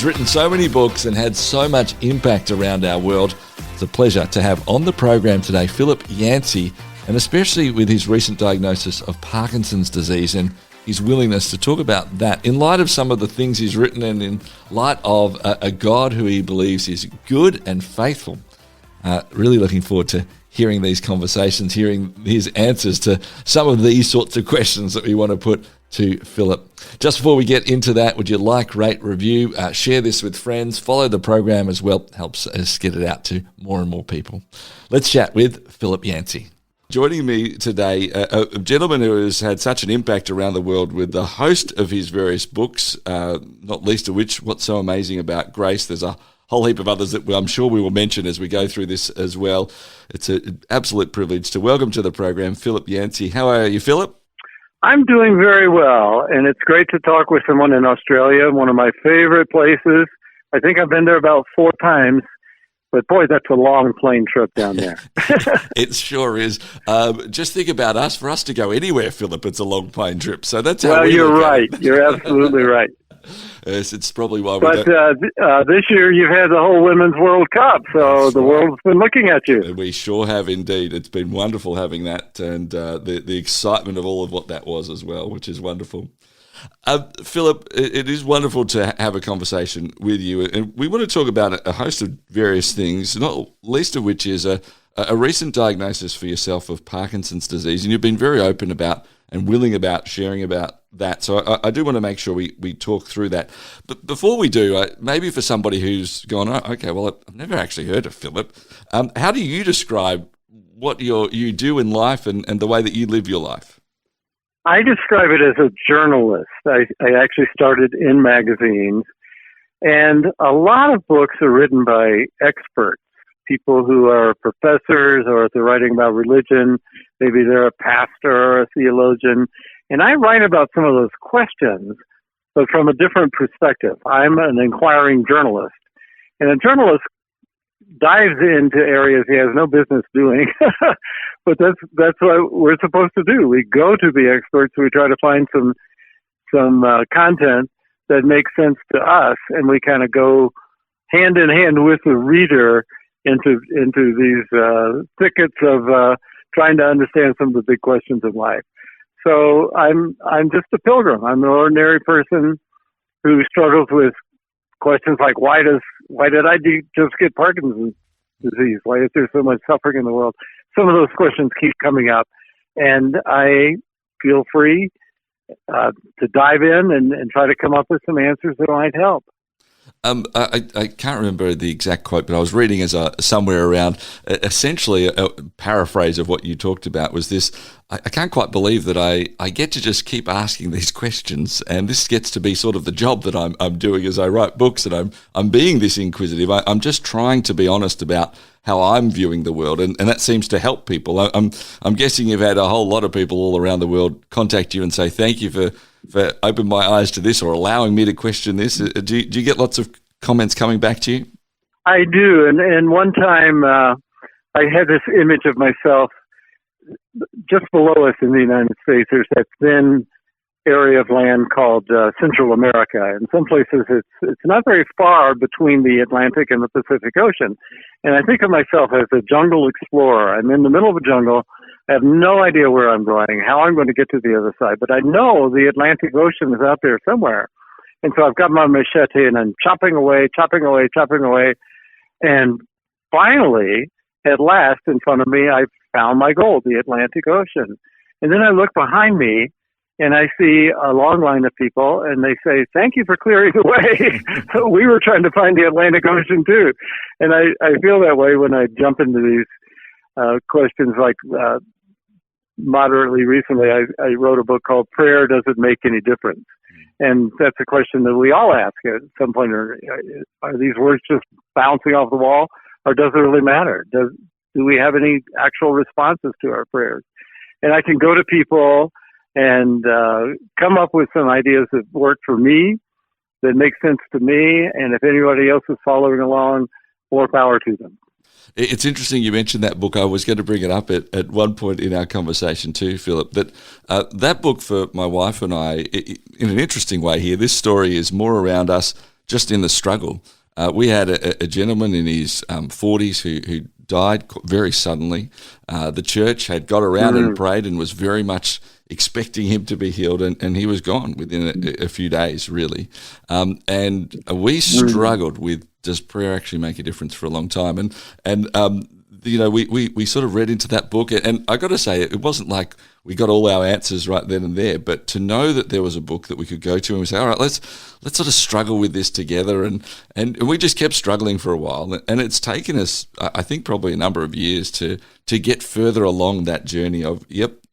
He's written so many books and had so much impact around our world. It's a pleasure to have on the program today Philip Yancey, and especially with his recent diagnosis of Parkinson's disease and his willingness to talk about that in light of some of the things he's written and in light of a God who he believes is good and faithful. Really looking forward to hearing these conversations, hearing his answers to some of these sorts of questions that we want to put to Philip. Just before we get into that, would you like, rate, review, share this with friends, follow the program as well, helps us get it out to more and more people. Let's chat with Philip Yancey. Joining me today, a gentleman who has had such an impact around the world with the host of his various books, not least of which, What's So Amazing About Grace. There's a whole heap of others that I'm sure we will mention as we go through this as well. It's an absolute privilege to welcome to the program Philip Yancey. How are you, Philip? I'm doing very well, and it's great to talk with someone in Australia, one of my favorite places. I think I've been there about 4 times. But boy, that's a long plane trip down there. It sure is. Just think about us. For us to go anywhere, Philip, it's a long plane trip. So that's how we you're look right. at it. You're absolutely right. Yes, it's probably why we But this year you've had the whole Women's World Cup, so the world's been looking at you. We sure have indeed. It's been wonderful having that and the excitement of all of what that was as well, which is wonderful. Philip, it is wonderful to have a conversation with you, and we want to talk about a host of various things, not least of which is a recent diagnosis for yourself of Parkinson's disease, and you've been very open about and willing about sharing about that. So I do want to make sure we talk through that. But before we do, maybe for somebody who's gone, oh, okay, well, I've never actually heard of Philip. How do you describe what you do in life and the way that you live your life? I describe it as a journalist. I actually started in magazines, and a lot of books are written by experts, people who are professors or if they're writing about religion, maybe they're a pastor or a theologian, and I write about some of those questions, but from a different perspective. I'm an inquiring journalist, and a journalist dives into areas he has no business doing, but that's what we're supposed to do. We go to the experts, we try to find some content that makes sense to us, and we kind of go hand in hand with the reader into these thickets of trying to understand some of the big questions of life. So I'm just a pilgrim. I'm an ordinary person who struggles with questions like why did I just get Parkinson's disease? Why is there so much suffering in the world? Some of those questions keep coming up, and I feel free to dive in and try to come up with some answers that might help. I can't remember the exact quote, but I was reading somewhere around essentially a paraphrase of what you talked about was this: I can't quite believe that I get to just keep asking these questions, and this gets to be sort of the job that I'm doing as I write books, and I'm being this inquisitive. I'm just trying to be honest about how I'm viewing the world, and that seems to help people. I'm guessing you've had a whole lot of people all around the world contact you and say thank you for opening my eyes to this or allowing me to question this. Do you get lots of comments coming back to you? I do, and one time I had this image of myself just below us in the United States. There's that thin area of land called Central America. In some places, it's not very far between the Atlantic and the Pacific Ocean. And I think of myself as a jungle explorer. I'm in the middle of a jungle. I have no idea where I'm going, how I'm going to get to the other side. But I know the Atlantic Ocean is out there somewhere. And so I've got my machete and I'm chopping away. And finally, at last, in front of me, I found my goal, the Atlantic Ocean. And then I look behind me and I see a long line of people, and they say, thank you for clearing the way. We were trying to find the Atlantic Ocean too. And I feel that way when I jump into these questions like moderately recently, I wrote a book called Prayer Does It Make Any Difference? And that's a question that we all ask at some point. Are these words just bouncing off the wall, or does it really matter? Do we have any actual responses to our prayers? And I can go to people and come up with some ideas that work for me, that make sense to me, and if anybody else is following along, more power to them. It's interesting you mentioned that book. I was going to bring it up at one point in our conversation too, Philip, that book for my wife and I, in an interesting way here, this story is more around us just in the struggle. We had a gentleman in his 40s who died very suddenly. The church had got around and prayed and was very much expecting him to be healed, and he was gone within a few days, really. And we struggled with, does prayer actually make a difference, for a long time? And we sort of read into that book, and I got to say, it wasn't like we got all our answers right then and there, but to know that there was a book that we could go to and we say, all right, let's sort of struggle with this together, and we just kept struggling for a while, and it's taken us, I think, probably a number of years to get further along that journey of,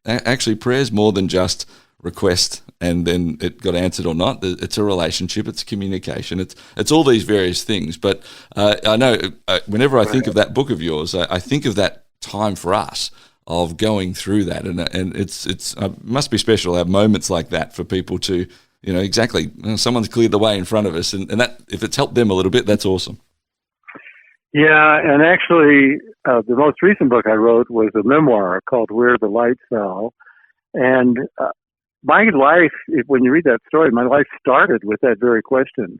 actually prayer's more than just request and then it got answered or not. It's a relationship, it's communication, it's all these various things. But I know whenever I think of that book of yours, I think of that time for us of going through that, and it must be special to have moments like that for people to, someone's cleared the way in front of us, and that, if it's helped them a little bit, that's awesome. Yeah, and actually, the most recent book I wrote was a memoir called Where the Light Fell. And my life, when you read that story, my life started with that very question.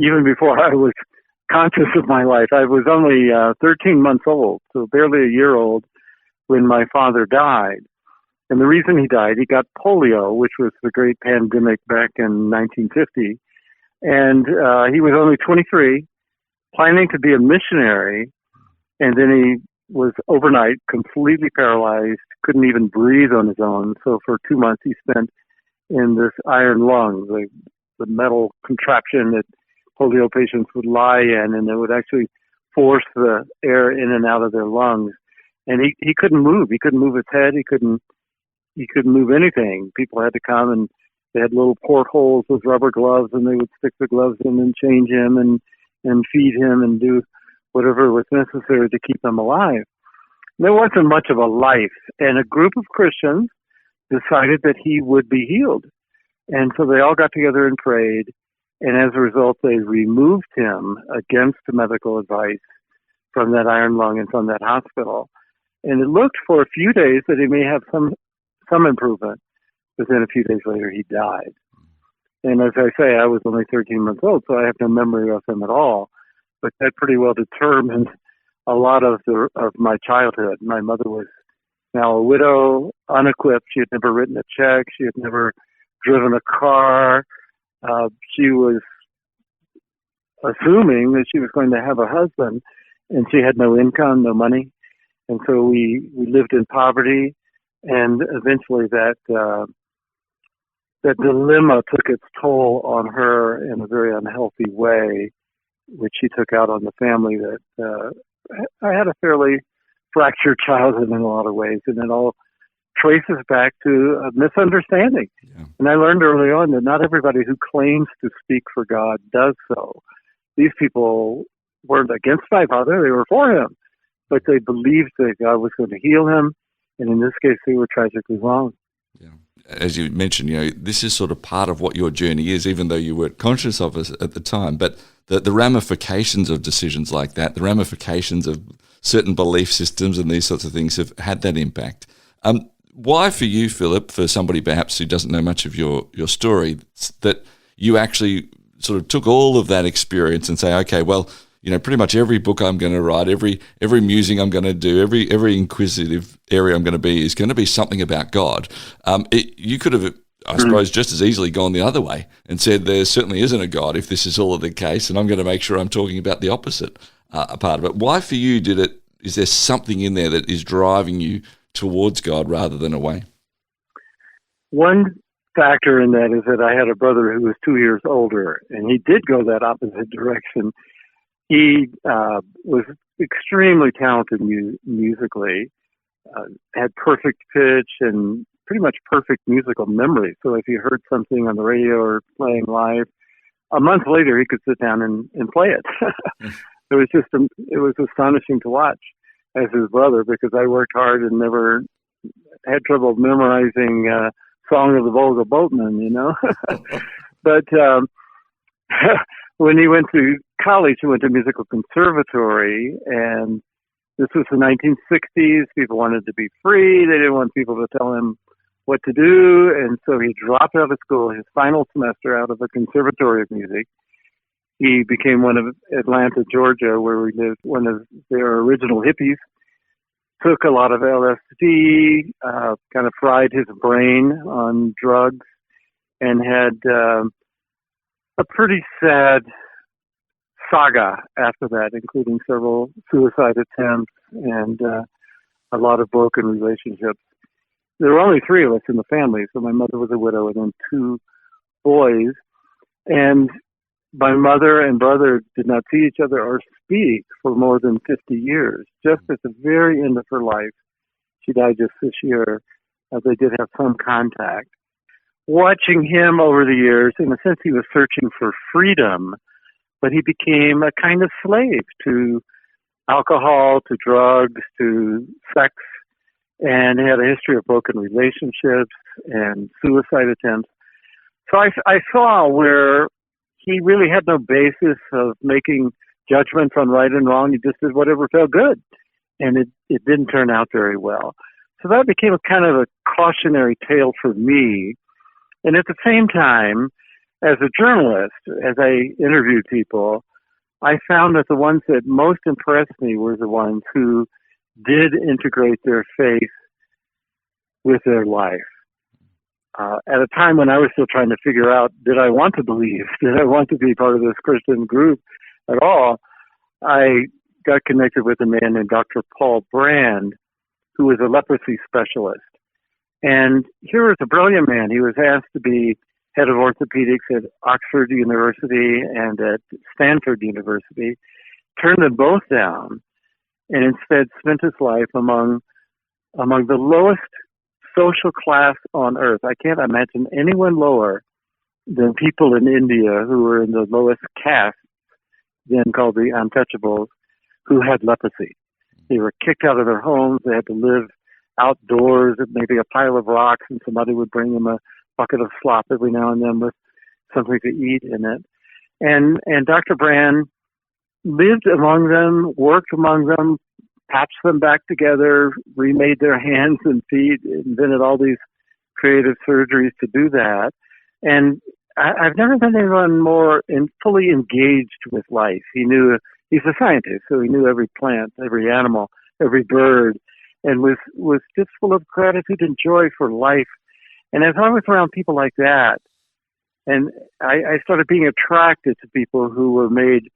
Even before I was conscious of my life, I was only 13 months old, so barely a year old, when my father died. And the reason he died, he got polio, which was the great pandemic back in 1950. And he was only 23, planning to be a missionary, and then he was overnight completely paralyzed, couldn't even breathe on his own. So for 2 months he spent in this iron lung, the metal contraption that polio patients would lie in, and it would actually force the air in and out of their lungs. And he couldn't move. He couldn't move his head. He couldn't move anything. People had to come, and they had little portholes with rubber gloves, and they would stick the gloves in and change him and feed him and do whatever was necessary to keep him alive. There wasn't much of a life, and a group of Christians decided that he would be healed. And so they all got together and prayed, and as a result, they removed him against medical advice from that iron lung and from that hospital. And it looked for a few days that he may have some improvement, but then a few days later, he died. And as I say, I was only 13 months old, so I have no memory of him at all. But that pretty well determined a lot of my childhood. My mother was now a widow, unequipped. She had never written a check. She had never driven a car. She was assuming that she was going to have a husband, and she had no income, no money. And so we lived in poverty, and eventually that dilemma took its toll on her in a very unhealthy way, which she took out on the family. That I had a fairly fractured childhood in a lot of ways, and it all traces back to a misunderstanding. Yeah. And I learned early on that not everybody who claims to speak for God does so. These people weren't against my father, they were for him, but they believed that God was going to heal him, and in this case, they were tragically wrong. Yeah. As you mentioned, this is sort of part of what your journey is, even though you weren't conscious of it at the time. But the ramifications of decisions like that, the ramifications of certain belief systems and these sorts of things have had that impact. Why for you, Philip, for somebody perhaps who doesn't know much of your story, that you actually sort of took all of that experience and say, okay, well, pretty much every book I'm going to write, every musing I'm going to do, every inquisitive area I'm going to be is going to be something about God. You could have, I suppose, just as easily gone the other way and said there certainly isn't a God if this is all of the case, and I'm going to make sure I'm talking about the opposite part of it. Why for you is there something in there that is driving you towards God rather than away? One factor in that is that I had a brother who was 2 years older, and he did go that opposite direction. He was extremely talented musically, had perfect pitch and pretty much perfect musical memory. So if he heard something on the radio or playing live, a month later he could sit down and play it. It was astonishing to watch as his brother, because I worked hard and never had trouble memorizing Song of the Volga Boatman, But when he went to college, he went to musical conservatory, and this was the 1960s. People wanted to be free. They didn't want people to tell him what to do, and so he dropped out of school his final semester out of the Conservatory of Music. He became one of Atlanta, Georgia, where we lived, one of their original hippies. Took a lot of LSD, kind of fried his brain on drugs, and had a pretty sad saga after that, including several suicide attempts and a lot of broken relationships. There were only three of us in the family, so my mother was a widow and then two boys. And my mother and brother did not see each other or speak for more than 50 years, just at the very end of her life. She died just this year. They did have some contact. Watching him over the years, in a sense, he was searching for freedom, but he became a kind of slave to alcohol, to drugs, to sex, and he had a history of broken relationships and suicide attempts. So I saw where he really had no basis of making judgments on right and wrong. He just did whatever felt good, and it didn't turn out very well. So that became a kind of a cautionary tale for me. And at the same time, as a journalist, as I interviewed people, I found that the ones that most impressed me were the ones who did integrate their faith with their life. At a time when I was still trying to figure out, did I want to believe? Did I want to be part of this Christian group at all? I got connected with a man named Dr. Paul Brand, who was a leprosy specialist. And here was a brilliant man. He was asked to be head of orthopedics at Oxford University and at Stanford University, turned them both down, and instead spent his life among the lowest social class on earth. I can't imagine anyone lower than people in India who were in the lowest caste, then called the untouchables, who had leprosy. They were kicked out of their homes. They had to live outdoors at maybe a pile of rocks, and somebody would bring them a bucket of slop every now and then with something to eat in it. And Dr. Brand lived among them, worked among them, patched them back together, remade their hands and feet, invented all these creative surgeries to do that. And I've never been anyone more fully engaged with life. He's a scientist, so he knew every plant, every animal, every bird, and was just full of gratitude and joy for life. And as I was around people like that, and I started being attracted to people who were made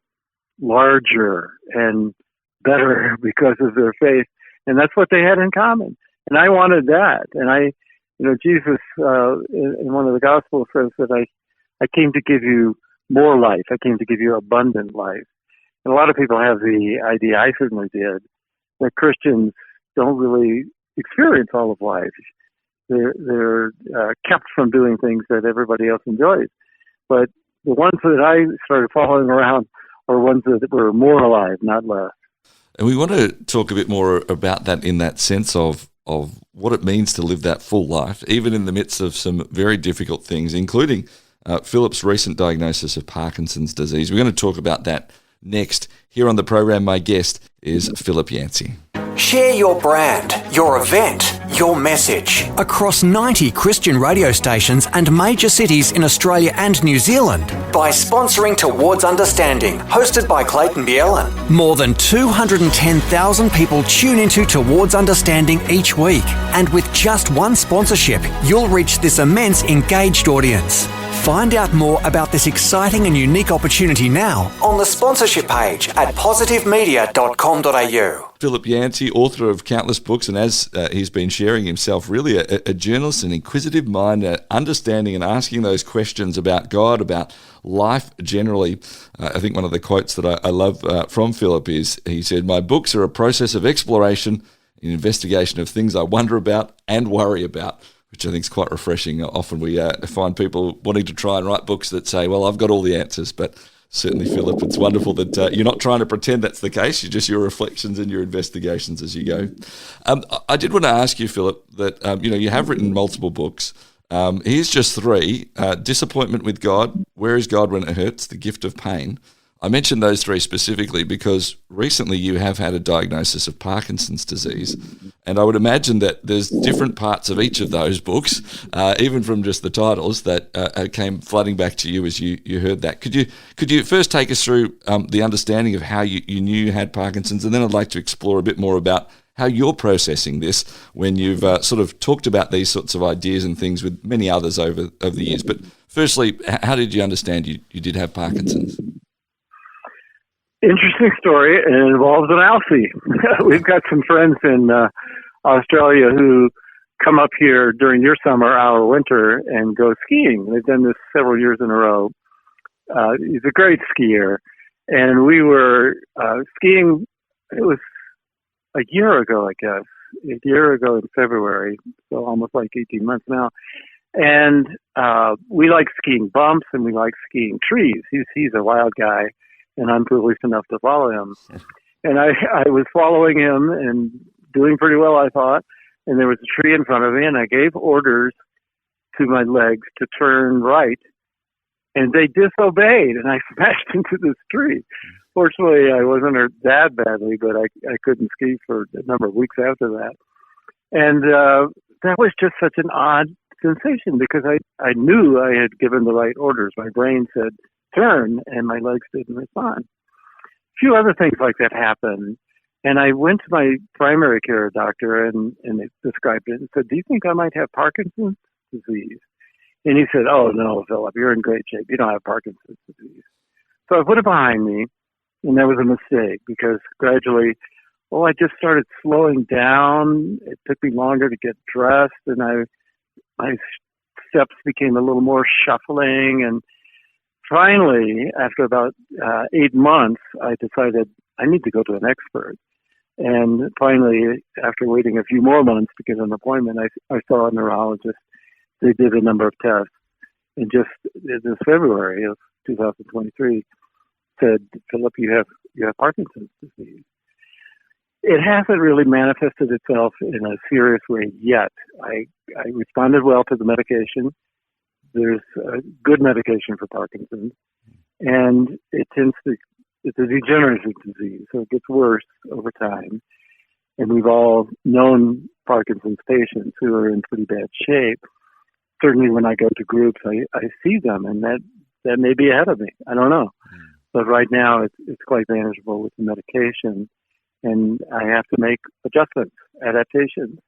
larger and better because of their faith, and that's what they had in common. And I wanted that. And Jesus in one of the Gospels says that I came to give you more life. I came to give you abundant life. And a lot of people have the idea, I certainly did, that Christians don't really experience all of life. They're kept from doing things that everybody else enjoys. But the ones that I started following around are ones that were more alive, not less. And we want to talk a bit more about that in that sense of what it means to live that full life, even in the midst of some very difficult things, including Philip's recent diagnosis of Parkinson's disease. We're going to talk about that next. Here on the program, my guest is Philip Yancey. Share your brand, your event, your message across 90 Christian radio stations and major cities in Australia and New Zealand by sponsoring Towards Understanding, hosted by Clayton Bielen. More than 210,000 people tune into Towards Understanding each week, and with just one sponsorship, you'll reach this immense engaged audience. Find out more about this exciting and unique opportunity now on the sponsorship page at positivemedia.com.au. Philip Yancey, author of countless books, and as he's been sharing himself, really a journalist, an inquisitive mind, understanding and asking those questions about God, about life generally. I think one of the quotes that I love from Philip is, he said, "My books are a process of exploration and investigation of things I wonder about and worry about," which I think is quite refreshing. Often we find people wanting to try and write books that say, well, I've got all the answers, but certainly, Philip, it's wonderful that you're not trying to pretend that's the case. You're just your reflections and your investigations as you go. I did want to ask you, Philip, that you have written multiple books. Here's just three: Disappointment with God, Where is God When It Hurts, The Gift of Pain. I mentioned those three specifically because recently you have had a diagnosis of Parkinson's disease, and I would imagine that there's different parts of each of those books, even from just the titles, that came flooding back to you as you heard that. Could you first take us through the understanding of how you knew you had Parkinson's, and then I'd like to explore a bit more about how you're processing this when you've sort of talked about these sorts of ideas and things with many others over the years. But firstly, how did you understand you did have Parkinson's? Interesting story, and it involves an Alfie. We've got some friends in Australia who come up here during your summer, our winter, and go skiing. They've done this several years in a row. He's a great skier, and we were skiing. It was a year ago, I guess. A year ago in February, so almost like 18 months now. And we like skiing bumps, and we like skiing trees. He's a wild guy, and I'm privileged enough to follow him. And I was following him and doing pretty well, I thought. And there was a tree in front of me, and I gave orders to my legs to turn right. And they disobeyed, and I smashed into this tree. Fortunately, I wasn't hurt that badly, but I couldn't ski for a number of weeks after that. And that was just such an odd sensation because I knew I had given the right orders. My brain said, turn, and my legs didn't respond. A few other things like that happened, and I went to my primary care doctor and they described it and said, do you think I might have Parkinson's disease? And he said, oh, no, Philip, you're in great shape. You don't have Parkinson's disease. So I put it behind me, and that was a mistake because gradually, I just started slowing down. It took me longer to get dressed, and my steps became a little more shuffling, and finally, after about 8 months, I decided I need to go to an expert. And finally, after waiting a few more months to get an appointment, I saw a neurologist. They did a number of tests. And just this February of 2023 said, Philip, you have Parkinson's disease. It hasn't really manifested itself in a serious way yet. I responded well to the medication. There's a good medication for Parkinson's, and it's a degenerative disease, so it gets worse over time. And we've all known Parkinson's patients who are in pretty bad shape. Certainly when I go to groups, I see them, and that may be ahead of me. I don't know. But right now, it's quite manageable with the medication, and I have to make adjustments, adaptations,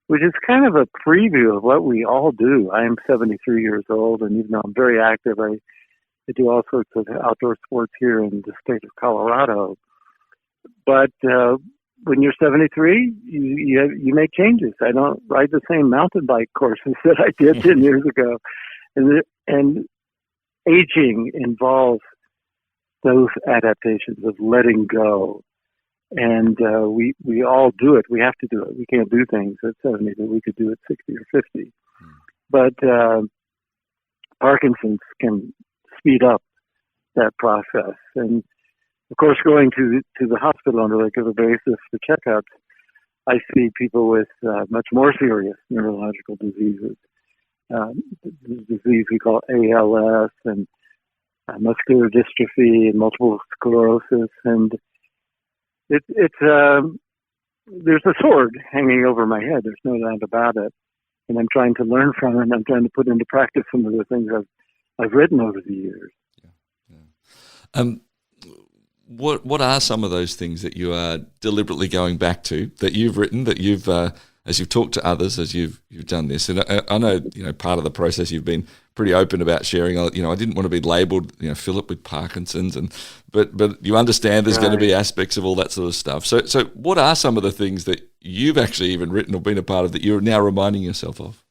which is kind of a preview of what we all do. I am 73 years old, and even though I'm very active, I do all sorts of outdoor sports here in the state of Colorado. But when you're 73, you make changes. I don't ride the same mountain bike courses that I did 10 years ago. And aging involves those adaptations of letting go. And we all do it. We have to do it. We can't do things at 70 that we could do at 60 or 50. But Parkinson's can speed up that process. And of course, going to the hospital on a regular basis for checkups, I see people with much more serious neurological diseases. The disease we call ALS and muscular dystrophy and multiple sclerosis. And it's there's a sword hanging over my head. There's no doubt about it. And I'm trying to learn from it, and I'm trying to put into practice some of the things I've written over the years. What are some of those things that you are deliberately going back to that you've written, that you've as you've talked to others, as you've done this? And I know part of the process you've been pretty open about sharing. I didn't want to be labelled Philip with Parkinson's, but you understand there's going to be aspects of all that sort of stuff. So what are some of the things that you've actually even written or been a part of that you're now reminding yourself of?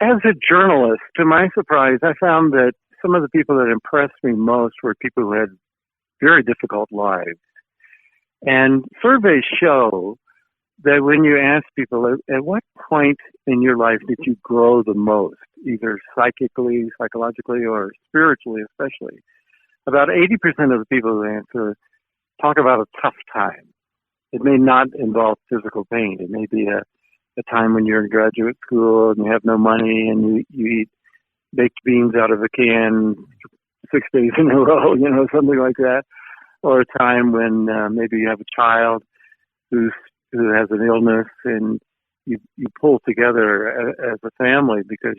As a journalist, to my surprise, I found that some of the people that impressed me most were people who had very difficult lives. And surveys show that when you ask people, at what point in your life did you grow the most, either psychologically, or spiritually especially, about 80% of the people who answer talk about a tough time. It may not involve physical pain. It may be a time when you're in graduate school and you have no money and you eat baked beans out of a can 6 days in a row, something like that. Or a time when maybe you have a child who has an illness, and you pull together as a family because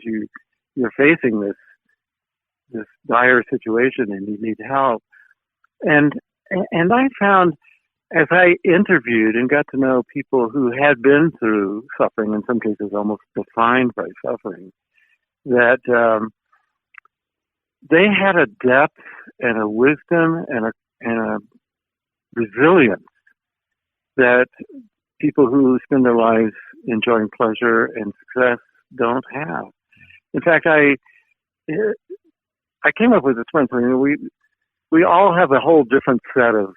you're facing this dire situation and you need help. And I found, as I interviewed and got to know people who had been through suffering, in some cases almost defined by suffering, that they had a depth and a wisdom and a resilience that people who spend their lives enjoying pleasure and success don't have. In fact, I came up with this principle. We all have a whole different set of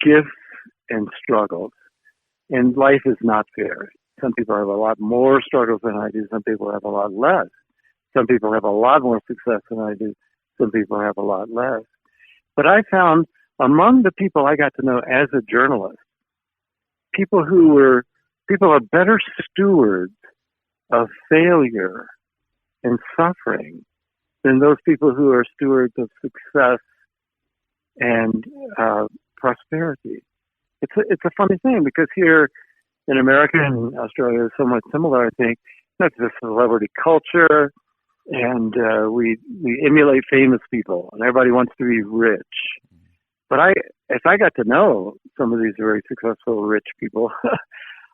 gifts and struggles, and life is not fair. Some people have a lot more struggles than I do. Some people have a lot less. Some people have a lot more success than I do. Some people have a lot less. But I found among the people I got to know as a journalist, people are better stewards of failure and suffering than those people who are stewards of success and prosperity. It's a funny thing, because here in America and Australia is somewhat similar, I think. It's the celebrity culture, and we emulate famous people, and everybody wants to be rich. But as I got to know some of these very successful rich people,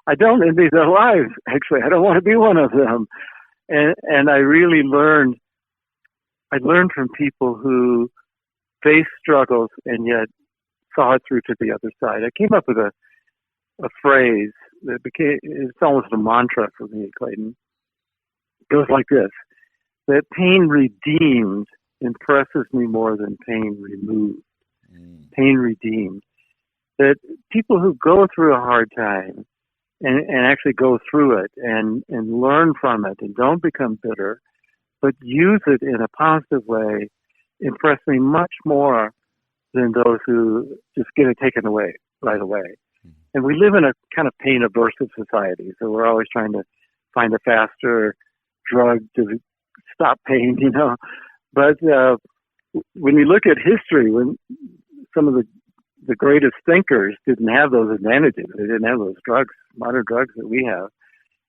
I don't envy their lives. Actually, I don't want to be one of them. And I really learned from people who faced struggles and yet saw it through to the other side. I came up with a phrase that it's almost a mantra for me, Clayton. It goes like this: that pain redeemed impresses me more than pain removed. Pain redeemed. That people who go through a hard time and actually go through it and learn from it and don't become bitter, but use it in a positive way, impress me much more than those who just get it taken away right away. And we live in a kind of pain-aversive society, so we're always trying to find a faster drug to stop pain, But when you look at history, when some of the greatest thinkers didn't have those advantages, they didn't have those drugs, modern drugs that we have,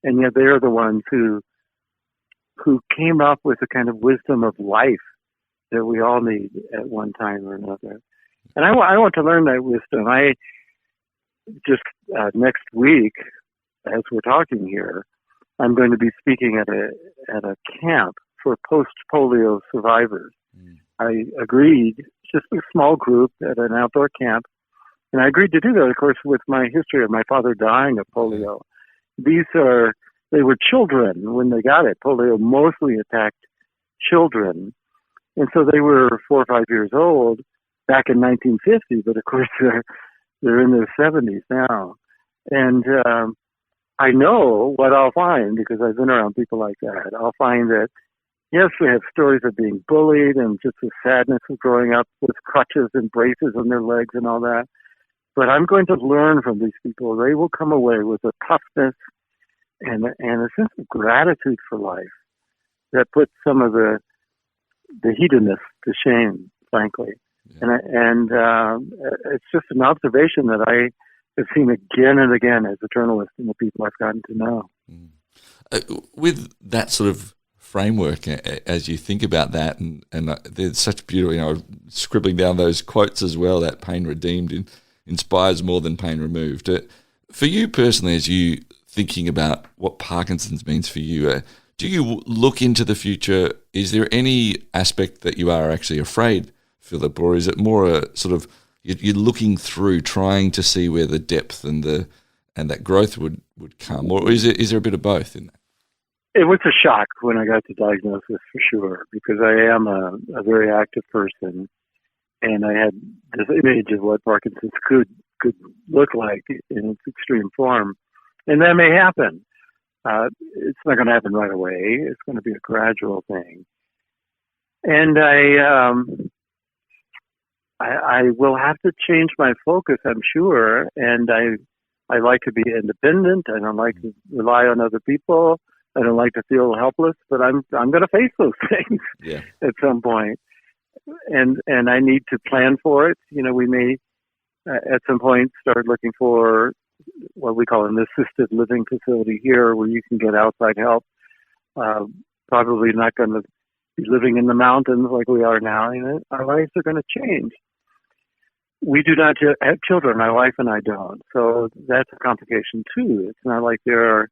and yet they are the ones who came up with the kind of wisdom of life that we all need at one time or another. And I want to learn that wisdom. I just next week, as we're talking here, I'm going to be speaking at a camp for post-polio survivors. I agreed, just a small group at an outdoor camp, and I agreed to do that, of course, with my history of my father dying of polio. They were children when they got it. Polio mostly attacked children, and so they were 4 or 5 years old back in 1950, but of course they're in their 70s now. And I know what I'll find, because I've been around people like that. I'll find that, yes, we have stories of being bullied and just the sadness of growing up with crutches and braces on their legs and all that. But I'm going to learn from these people. They will come away with a toughness and a sense of gratitude for life that puts some of the hedonists to shame, frankly. Yeah. And it's just an observation that I have seen again and again as a journalist and the people I've gotten to know. With that sort of framework, as you think about that, and there's such beautiful, scribbling down those quotes as well, that pain redeemed inspires more than pain removed. For you personally, as you thinking about what Parkinson's means for you, do you look into the future? Is there any aspect that you are actually afraid, Philip, or is it more a sort of you're looking through, trying to see where the depth and that growth would come, or is there a bit of both in that? It was a shock when I got the diagnosis, for sure, because I am a very active person, and I had this image of what Parkinson's could look like in its extreme form, and that may happen. It's not going to happen right away. It's going to be a gradual thing, and I will have to change my focus, I'm sure, and I like to be independent. I don't like to rely on other people. I don't like to feel helpless, but I'm going to face those things at some point. and I need to plan for it. We may at some point start looking for what we call an assisted living facility here, where you can get outside help. Probably not going to be living in the mountains like we are now. Our lives are going to change. We do not have children. My wife and I don't. So that's a complication too. It's not like there are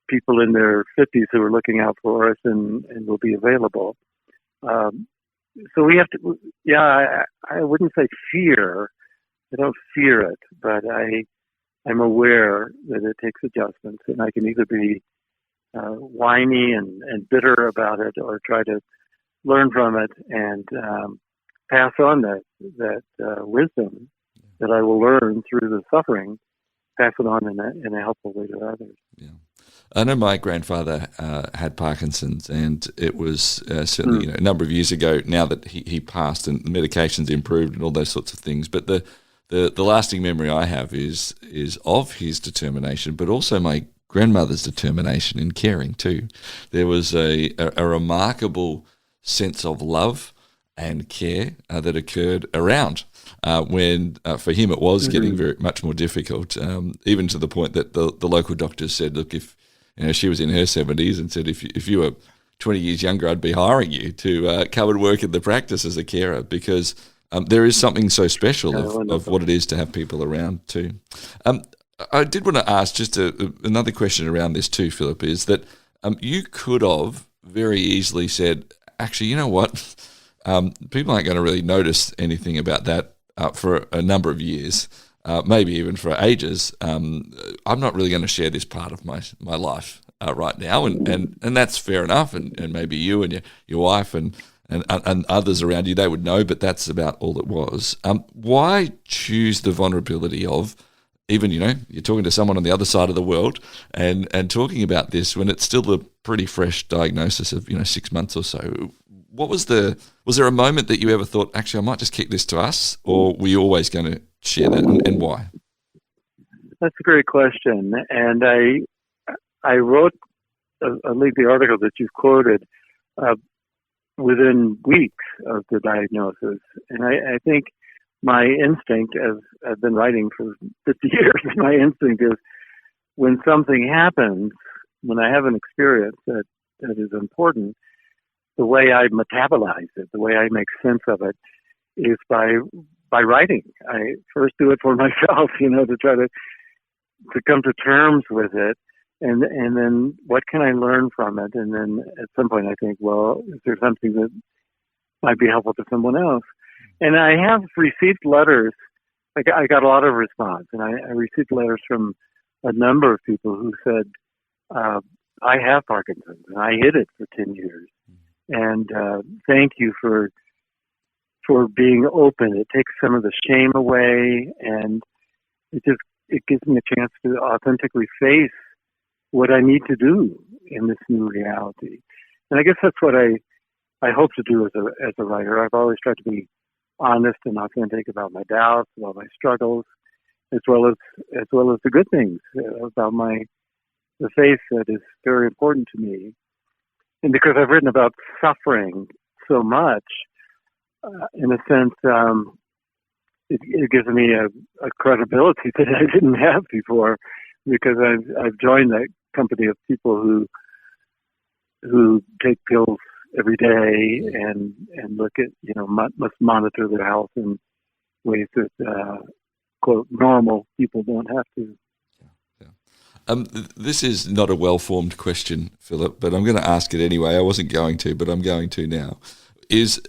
people in their 50s who are looking out for us and will be available. So we have to, I wouldn't say fear. I don't fear it, but I'm aware that it takes adjustments, and I can either be whiny and bitter about it, or try to learn from it and pass on that wisdom that I will learn through the suffering, pass it on in a helpful way to others. Yeah. I know my grandfather had Parkinson's, and it was certainly a number of years ago now that he passed, and the medications improved and all those sorts of things. But the lasting memory I have is of his determination, but also my grandmother's determination in caring too. There was a remarkable sense of love and care that occurred around when for him it was getting very much more difficult, even to the point that the local doctors said, look, if she was in her 70s, and said, if you were 20 years younger, I'd be hiring you to come and work in the practice as a carer, because there is something so special of what it is to have people around too. I did want to ask just another question around this too, Philip, is that you could have very easily said, actually, you know what, people aren't going to really notice anything about that for a number of years, maybe even for ages. I'm not really going to share this part of my life right now, and that's fair enough, and maybe you and your wife and others around you, they would know, but that's about all it was. Why choose the vulnerability of, even, you're talking to someone on the other side of the world and talking about this when it's still a pretty fresh diagnosis of, 6 months or so? Was there a moment that you ever thought, actually, I might just keep this to us, or were you always going to share that, and why? That's a great question. And I wrote a lengthy article that you've quoted within weeks of the diagnosis. And I think my instinct, as I've been writing for 50 years, my instinct is when something happens, when I have an experience that is important, the way I metabolize it, the way I make sense of it, is by writing. I first do it for myself, to try to come to terms with it, and then what can I learn from it? And then at some point I think, well, is there something that might be helpful to someone else? And I have received letters. I got a lot of response, and I received letters from a number of people who said, I have Parkinson's, and I hid it for 10 years. And thank you for being open. It takes some of the shame away, and it gives me a chance to authentically face what I need to do in this new reality. And I guess that's what I hope to do as a writer. I've always tried to be honest and authentic about my doubts, about my struggles, as well as the good things about the faith that is very important to me. And because I've written about suffering so much, in a sense, it gives me a credibility that I didn't have before, because I've joined that company of people who take pills every day and look at, must monitor their health in ways that, quote, normal people don't have to. This is not a well-formed question, Philip, but I'm going to ask it anyway. I wasn't going to, but I'm going to now. Is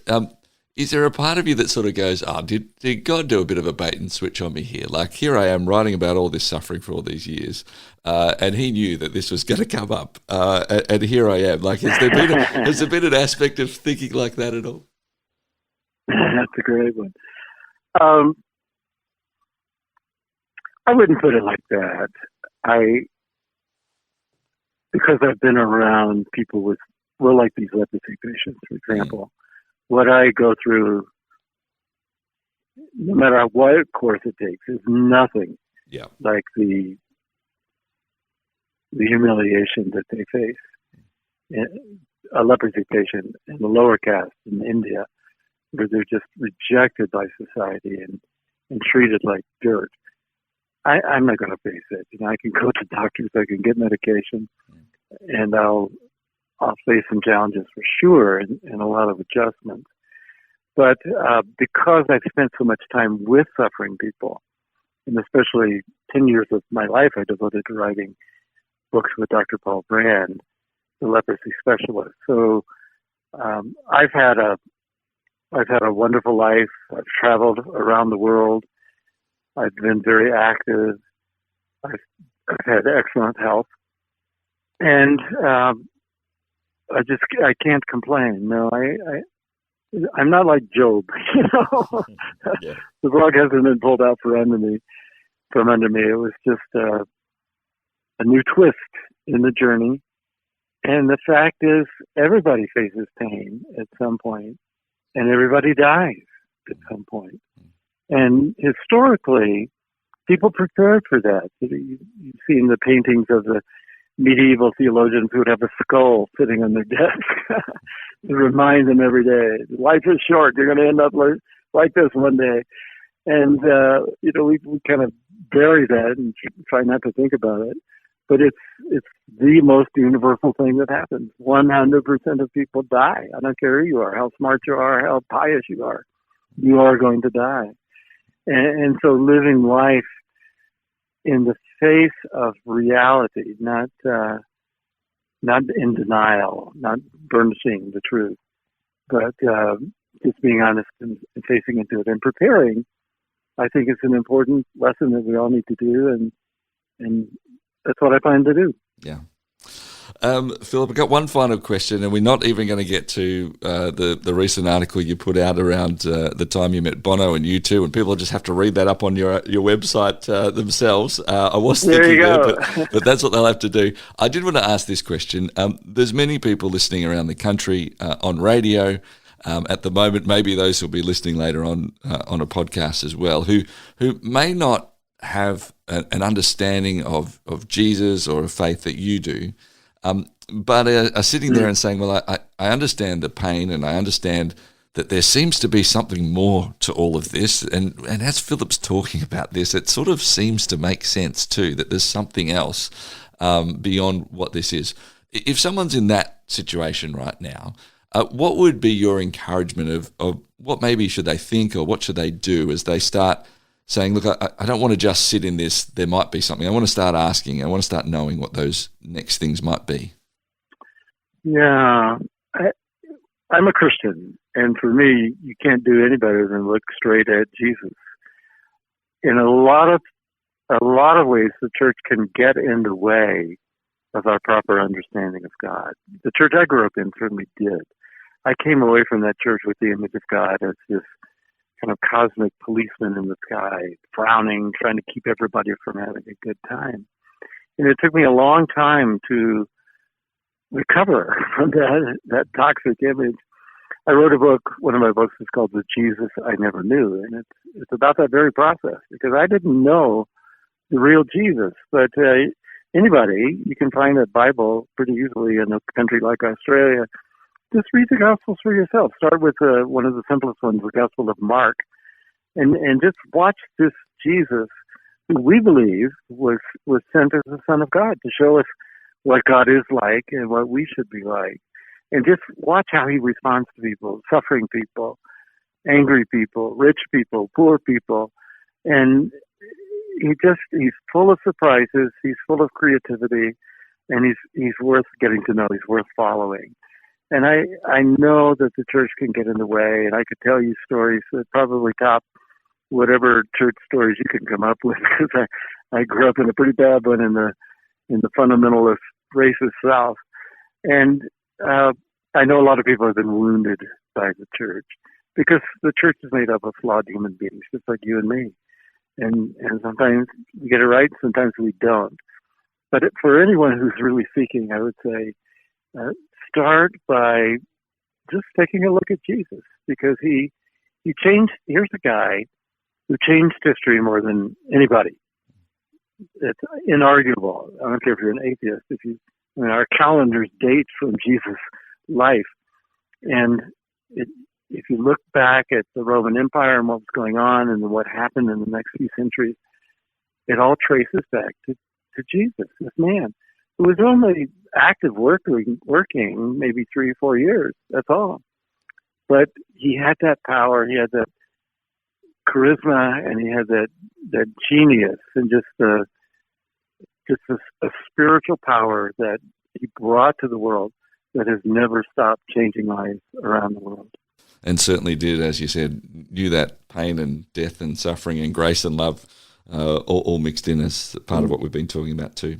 there a part of you that sort of goes, did God do a bit of a bait and switch on me here? Like, here I am writing about all this suffering for all these years, and he knew that this was going to come up, and here I am. Like, has there been an aspect of thinking like that at all? That's a great one. I wouldn't put it like that. Because I've been around people with, like these leprosy patients, for example, what I go through, no matter what course it takes, is nothing like the humiliation that they face. A leprosy patient in the lower caste in India where they're just rejected by society and treated like dirt. I'm not going to face it. I can go to doctors, I can get medication, and I'll face some challenges for sure, and a lot of adjustments. But because I've spent so much time with suffering people, and especially 10 years of my life I devoted to writing books with Dr. Paul Brand, the leprosy specialist. So I've had a wonderful life. I've traveled around the world. I've been very active. I've had excellent health, and I can't complain. No, I'm not like Job. Yeah. The rug hasn't been pulled out from under me. It was just a new twist in the journey. And the fact is, everybody faces pain at some point, and everybody dies at some point. And historically, people prepared for that. You've seen the paintings of the medieval theologians who would have a skull sitting on their desk to remind them every day, life is short, you're going to end up like this one day. And, we kind of bury that and try not to think about it. But it's the most universal thing that happens. 100% of people die. I don't care who you are, how smart you are, how pious you are going to die. And so living life in the face of reality, not in denial, not burnishing the truth, but just being honest and facing into it and preparing, I think is an important lesson that we all need to do, and that's what I plan to do. Yeah. Philip, I've got one final question, and we're not even going to get to the recent article you put out around the time you met Bono and U2, and people just have to read that up on your website themselves. I was thinking there, but that's what they'll have to do. I did want to ask this question. There's many people listening around the country on radio at the moment, maybe those who'll be listening later on a podcast as well, who may not have an understanding of Jesus or a faith that you do, but are sitting there and saying, well, I understand the pain, and I understand that there seems to be something more to all of this. And as Philip's talking about this, it sort of seems to make sense too, that there's something else beyond what this is. If someone's in that situation right now, what would be your encouragement of what maybe should they think, or what should they do as they start saying, look, I don't want to just sit in this, there might be something. I want to start asking. I want to start knowing what those next things might be. Yeah, I'm a Christian, and for me, you can't do any better than look straight at Jesus. In a lot of ways, the church can get in the way of our proper understanding of God. The church I grew up in certainly did. I came away from that church with the image of God as this kind of cosmic policeman in the sky, frowning, trying to keep everybody from having a good time. And it took me a long time to recover from that toxic image. I wrote a book, one of my books is called The Jesus I Never Knew, and it's about that very process, because I didn't know the real Jesus. But anybody, you can find a Bible pretty easily in a country like Australia. Just read the Gospels for yourself. Start with one of the simplest ones, the Gospel of Mark, and just watch this Jesus, who we believe was sent as the Son of God to show us what God is like and what we should be like. And just watch how he responds to people, suffering people, angry people, rich people, poor people. And he's full of surprises, he's full of creativity, and he's worth getting to know, he's worth following. And I know that the church can get in the way, and I could tell you stories that probably top whatever church stories you can come up with, because I grew up in a pretty bad one in the fundamentalist, racist South. And I know a lot of people have been wounded by the church, because the church is made up of flawed human beings, just like you and me. And sometimes we get it right, sometimes we don't. But for anyone who's really seeking, I would say, start by just taking a look at Jesus, because he changed. Here's a guy who changed history more than anybody. It's inarguable. I don't care if you're an atheist. Our calendars date from Jesus' life, and if you look back at the Roman Empire and what was going on and what happened in the next few centuries, it all traces back to Jesus, this man, who was only active working maybe 3 or 4 years. That's all. But he had that power, he had that charisma, and he had that genius, and just a spiritual power that he brought to the world that has never stopped changing lives around the world. And certainly did, as you said, knew that pain and death and suffering and grace and love all mixed in as part of what we've been talking about too.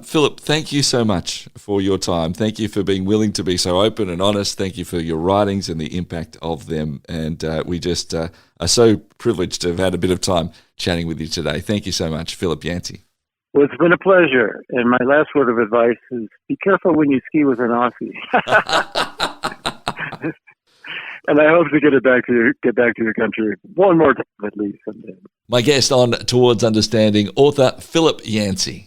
Philip, thank you so much for your time. Thank you for being willing to be so open and honest. Thank you for your writings and the impact of them. And we just are so privileged to have had a bit of time chatting with you today. Thank you so much, Philip Yancey. Well, it's been a pleasure. And my last word of advice is be careful when you ski with an Aussie. And I hope to get back to your country one more time at least someday. My guest on Towards Understanding, author Philip Yancey.